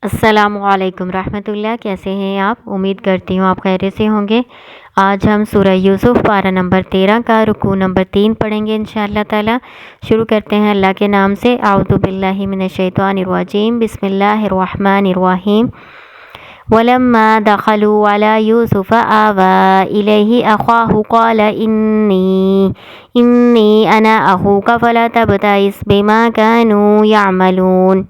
السلام علیکم رحمۃ اللہ، کیسے ہیں آپ؟ امید کرتی ہوں آپ خیریت سے ہوں گے۔ آج ہم سورہ یوسف پارہ نمبر 13 کا رکوع نمبر 3 پڑھیں گے انشاءاللہ تعالی۔ شروع کرتے ہیں اللہ کے نام سے۔ اعوذ باللہ من الشیطان الرجیم، بسم اللہ الرحمن الرحیم۔ وَلَمَّا دَخَلُوا عَلَى يُوسُفَ آوَى إِلَيْهِ أَخَاهُ قَالَ إِنِّي أَنَا أَخُوكَ فَلَا تَبْتَئِسْ بِمَا كَانُوا يَعْمَلُونَ۔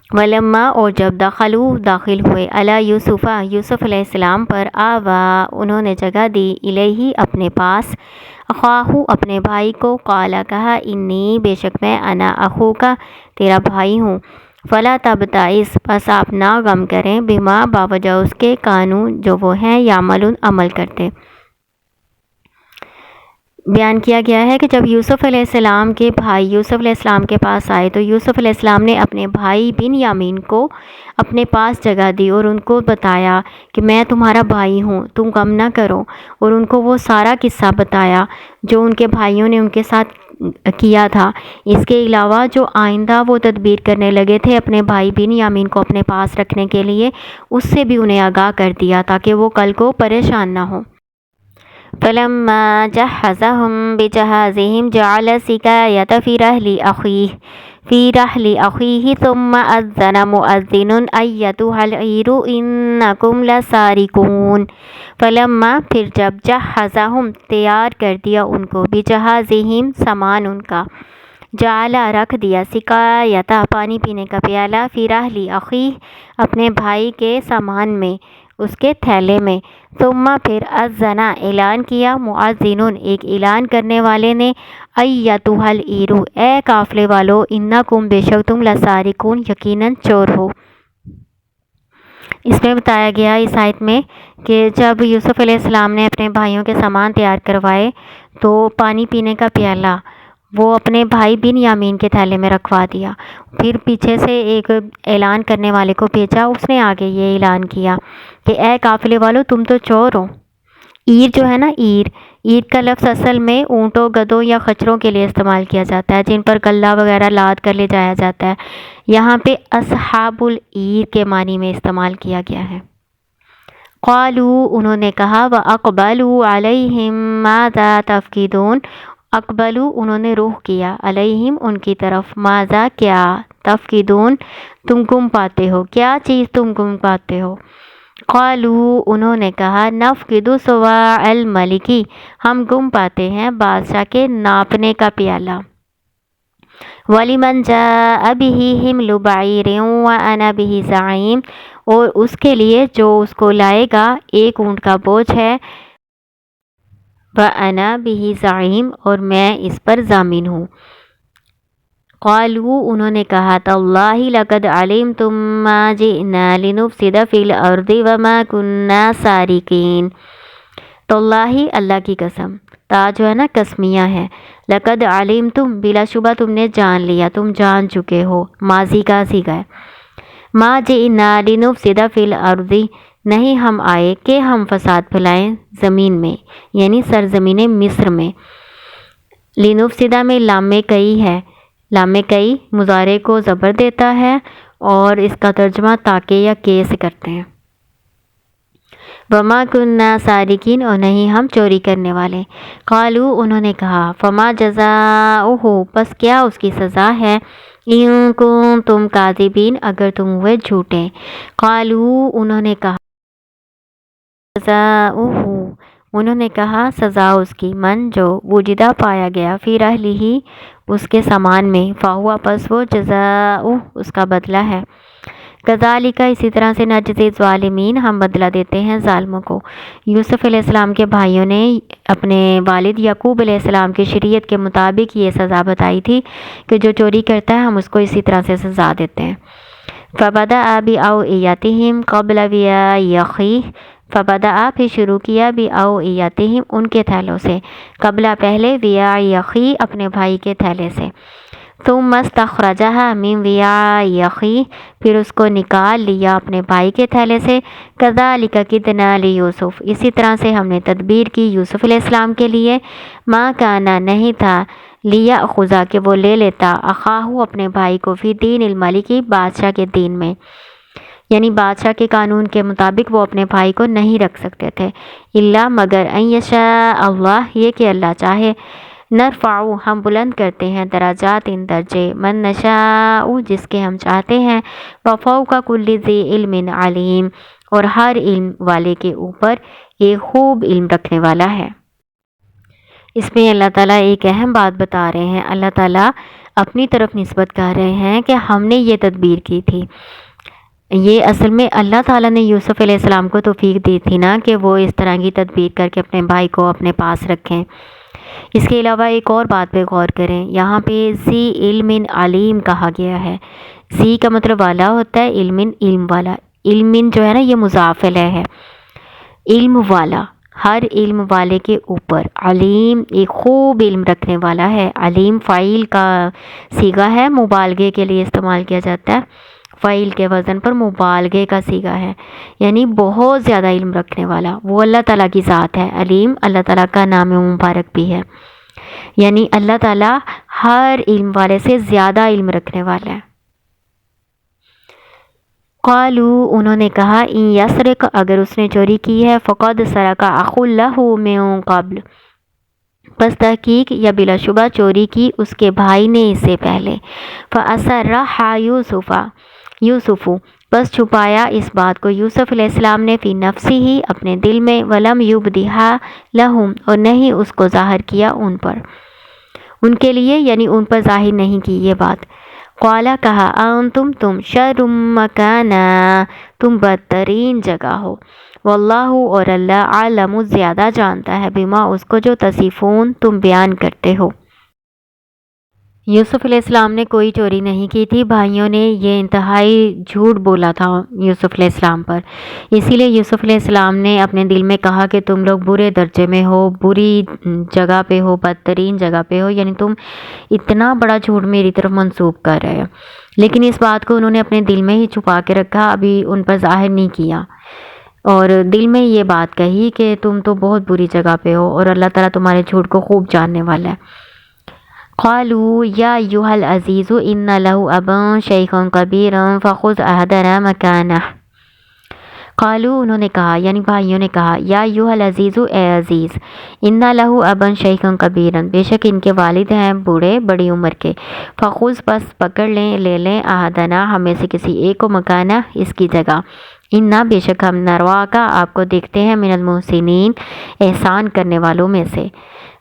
ولما، اور جب داخل ہوئے علی یوسف علیہ السلام پر، آوا، انہوں نے جگہ دی، الیہ، اپنے پاس، اخواہ، اپنے بھائی کو، قالا، کہا، انی، بے شک میں، انا، اخوکا، تیرا بھائی ہوں، فلا تبتئس، پس آپ نہ غم کریں، بما، باوجہ اس کے، کانو، جو وہ ہیں، یعملون، عمل کرتے۔ بیان کیا گیا ہے کہ جب یوسف علیہ السلام کے بھائی یوسف علیہ السلام کے پاس آئے تو یوسف علیہ السلام نے اپنے بھائی بنیامین کو اپنے پاس جگہ دی اور ان کو بتایا کہ میں تمہارا بھائی ہوں، تم غم نہ کرو، اور ان کو وہ سارا قصہ بتایا جو ان کے بھائیوں نے ان کے ساتھ کیا تھا۔ اس کے علاوہ جو آئندہ وہ تدبیر کرنے لگے تھے اپنے بھائی بنیامین کو اپنے پاس رکھنے کے لیے، اس سے بھی انہیں آگاہ کر دیا تاکہ وہ کل کو پریشان نہ ہوں۔ فَلَمَّا جَهَّزَهُم بِجَهَازِهِمْ جَعَلَ السِّقَايَةَ فِي رَحْلِ أَخِيهِ ثُمَّ أَذَّنَ مُؤَذِّنٌ أَيَّتُهَا الْعِيرُ إِنَّكُمْ لَسَارِقُونَ۔ فَلَمَّا، پھر جب، جَهَّزَهُم، تیار کر دیا ان کو، بِجَهَازِهِمْ، سامان ان کا، جعل، رکھ دیا، سقایۃ، پانی پینے کا پیالہ، فی رحل اخیہ، اپنے بھائی کے سامان میں، اس کے تھیلے میں، ثم، پھر، اذن، اعلان کیا، مؤذن، ایک اعلان کرنے والے نے، ایتھا العیر، اے قافلے والو، انکم، بے شک تم، لسارقون، یقیناً چور ہو۔ اس میں بتایا گیا اس آیت میں کہ جب یوسف علیہ السلام نے اپنے بھائیوں کے سامان تیار کروائے تو پانی پینے کا پیالہ وہ اپنے بھائی بنیامین کے تھیلے میں رکھوا دیا۔ پھر پیچھے سے ایک اعلان کرنے والے کو بھیجا، اس نے آگے یہ اعلان کیا کہ اے قافلے والو، تم تو چور ہو۔ عیر جو ہے نا، عیر کا لفظ اصل میں اونٹوں، گدھوں یا خچروں کے لیے استعمال کیا جاتا ہے، جن پر غلہ وغیرہ لاد کر لے جایا جاتا ہے۔ یہاں پہ اصحاب العیر کے معنی میں استعمال کیا گیا ہے۔ قالوا، انہوں نے کہا، وَأَقْبَلُوا عَلَيْهِمْ مَاذَا تَفْقِدُونَ، اقبلوا، انہوں نے رخ کیا، علیہم، ان کی طرف، ماذا، کیا، تفقدون، تم گم پاتے ہو، کیا چیز تم گم پاتے ہو۔ قالوا، انہوں نے کہا، نفقد صواع الملک، ہم گم پاتے ہیں بادشاہ کے ناپنے کا پیالہ۔ وَلِمَنْ جَاءَ بِهِ حِمْلُ بَعِيرٍ وَأَنَا بِهِ زَعِيمٌ، اور اس کے لیے جو اس کو لائے گا ایک اونٹ کا بوجھ ہے، وَأَنَا بِهِ زَعِيمٌ، اور میں اس پر ضامن ہوں۔ قالوا، انہوں نے کہا، تاللہ لقد علمتم ما جئنا لنفسد فی الارض وما كنا سارقین۔ تاللہ، اللہ کی قسم، تا جو ہے نا قسمیہ ہے، لقد علمتم، بلا شبہ تم نے جان لیا، تم جان چکے ہو، ماضی کا صیغہ ہے، ما جئنا لنفسد فی الارض، نہیں ہم آئے کہ ہم فساد پھیلائیں زمین میں، یعنی سرزمین مصر میں۔ لنفسدہ میں لام کئی ہے، لام کئی مضارع کو زبر دیتا ہے اور اس کا ترجمہ تاکہ یا کے سے کرتے ہیں۔ وما كنا سارقین، اور نہیں ہم چوری کرنے والے۔ قالوا، انہوں نے کہا، فما جزاؤہ، پس کیا اس کی سزا ہے، ان کنتم کاذبین، اگر تم ہوئے جھوٹے۔ قالوا، انہوں نے کہا، جزاؤہ، انہوں نے کہا سزا اس کی، من، جو، وجدہ، پایا گیا، فی رحلہ، اس کے سامان میں، فہو، پس وہ، جزاؤہ، اس کا بدلہ ہے۔ کذالک، اسی طرح سے، نجزی الظالمین، ہم بدلہ دیتے ہیں ظالموں کو۔ یوسف علیہ السلام کے بھائیوں نے اپنے والد یعقوب علیہ السلام کی شریعت کے مطابق یہ سزا بتائی تھی کہ جو چوری کرتا ہے ہم اس کو اسی طرح سے سزا دیتے ہیں۔ فبدأ بأوعیتہم قبل وعاء اخیہ، فبدأ، پھر شروع کیا، بأوعیتہم، ان کے تھیلوں سے، قبل، پہلے، وعاء اخیہ، اپنے بھائی کے تھیلے سے، ثم استخرجہا من وعاء اخیہ، پھر اس کو نکال لیا اپنے بھائی کے تھیلے سے، کذالک کدنا لیوسف، اسی طرح سے ہم نے تدبیر کی یوسف علیہ السلام کے لیے، ما کانا، نہیں تھا، لیا خزا کہ وہ لے لیتا اخاہو اپنے بھائی کو فی دین الملکی بادشاہ کے دین میں، یعنی بادشاہ کے قانون کے مطابق وہ اپنے بھائی کو نہیں رکھ سکتے تھے، الا مگر ان یشاء اللہ یہ کہ اللہ چاہے، نرفعو ہم بلند کرتے ہیں درجات ان درجے، من نشاء جس کے ہم چاہتے ہیں، وفوق کل ذی علم علیم اور ہر علم والے کے اوپر ایک خوب علم رکھنے والا ہے۔ اس میں اللہ تعالیٰ ایک اہم بات بتا رہے ہیں، اللہ تعالیٰ اپنی طرف نسبت کر رہے ہیں کہ ہم نے یہ تدبیر کی تھی۔ یہ اصل میں اللہ تعالیٰ نے یوسف علیہ السلام کو توفیق دی تھی نا کہ وہ اس طرح کی تدبیر کر کے اپنے بھائی کو اپنے پاس رکھیں۔ اس کے علاوہ ایک اور بات پہ غور کریں، یہاں پہ ذی علم علیم کہا گیا ہے۔ ذی کا مطلب والا ہوتا ہے، علم والا، علم جو ہے نا یہ مضاف الیہ ہے، علم والا، ہر علم والے کے اوپر، علیم ایک خوب علم رکھنے والا ہے۔ علیم فاعل کا صیغہ ہے، مبالغے کے لیے استعمال کیا جاتا ہے، فاعل کے وزن پر مبالغے کا صیغہ ہے، یعنی بہت زیادہ علم رکھنے والا، وہ اللہ تعالیٰ کی ذات ہے۔ علیم اللہ تعالیٰ کا نام مبارک بھی ہے، یعنی اللہ تعالیٰ ہر علم والے سے زیادہ علم رکھنے والا ہے۔ قالو انہوں نے کہا ان یسرق اگر اس نے چوری کی ہے، فقد سرق اخ لہ من قبل پس تحقیق یا بلا شبہ چوری کی اس کے بھائی نے اس سے پہلے، فاسرها یوسف بس چھپایا اس بات کو یوسف علیہ السلام نے فی نفسی ہی اپنے دل میں، ولم یبدھا لہم اور نہیں اس کو ظاہر کیا ان پر، ان کے لیے یعنی ان پر ظاہر نہیں کی یہ بات۔ قالا کہا انتم تم شر مکانا تم بدترین جگہ ہو، واللہ اور اللہ عالم زیادہ جانتا ہے، بما اس کو جو تصفون تم بیان کرتے ہو۔ یوسف علیہ السلام نے کوئی چوری نہیں کی تھی، بھائیوں نے یہ انتہائی جھوٹ بولا تھا یوسف علیہ السلام پر، اسی لیے یوسف علیہ السلام نے اپنے دل میں کہا کہ تم لوگ برے درجے میں ہو، بری جگہ پہ ہو، بدترین جگہ پہ ہو، یعنی تم اتنا بڑا جھوٹ میری طرف منسوب کر رہے ہو، لیکن اس بات کو انہوں نے اپنے دل میں ہی چھپا کے رکھا، ابھی ان پر ظاہر نہیں کیا، اور دل میں یہ بات کہی کہ تم تو بہت بری جگہ پہ ہو اور اللہ تعالیٰ تمہارے جھوٹ کو خوب جاننے والا ہے۔ قالوا یا ایھا العزیز ان لہ ابا شیخا کبیرا فخذ احدنا مکانہ۔ قالوا انہوں نے کہا یعنی بھائیوں نے کہا، یا ایھا العزیز اے عزیز، ان لہ ابا شیخا کبیرا بے شک ان کے والد ہیں بوڑھے بڑی عمر کے، فخذ بس پکڑ لیں لے لیں احدنا ہمیں سے کسی ایک کو مکانہ اس کی جگہ، انا بے شک ہم نرواکا آپ کو دیکھتے ہیں من المحسنین احسان کرنے والوں میں سے۔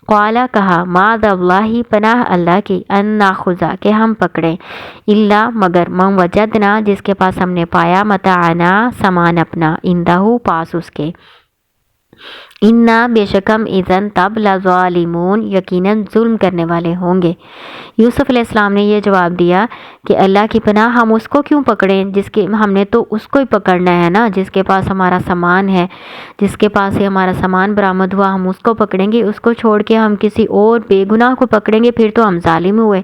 قالا کہا معاذ اللہ پناہ اللہ کی، ان ناخذ کہ ہم پکڑیں، الا مگر من وجدنا جس کے پاس ہم نے پایا، متاعنا سامان اپنا، عندہ پاس اس کے، انا بے شک ہم اذن تب لظالمون یقیناً ظلم کرنے والے ہوں گے۔ یوسف علیہ السلام نے یہ جواب دیا کہ اللہ کی پناہ ہم اس کو کیوں پکڑیں، جس کے ہم نے تو اس کو ہی پکڑنا ہے نا، جس کے پاس ہمارا سامان ہے، جس کے پاس سے ہمارا سامان برآمد ہوا ہم اس کو پکڑیں گے، اس کو چھوڑ کے ہم کسی اور بے گناہ کو پکڑیں گے پھر تو ہم ظالم ہوئے۔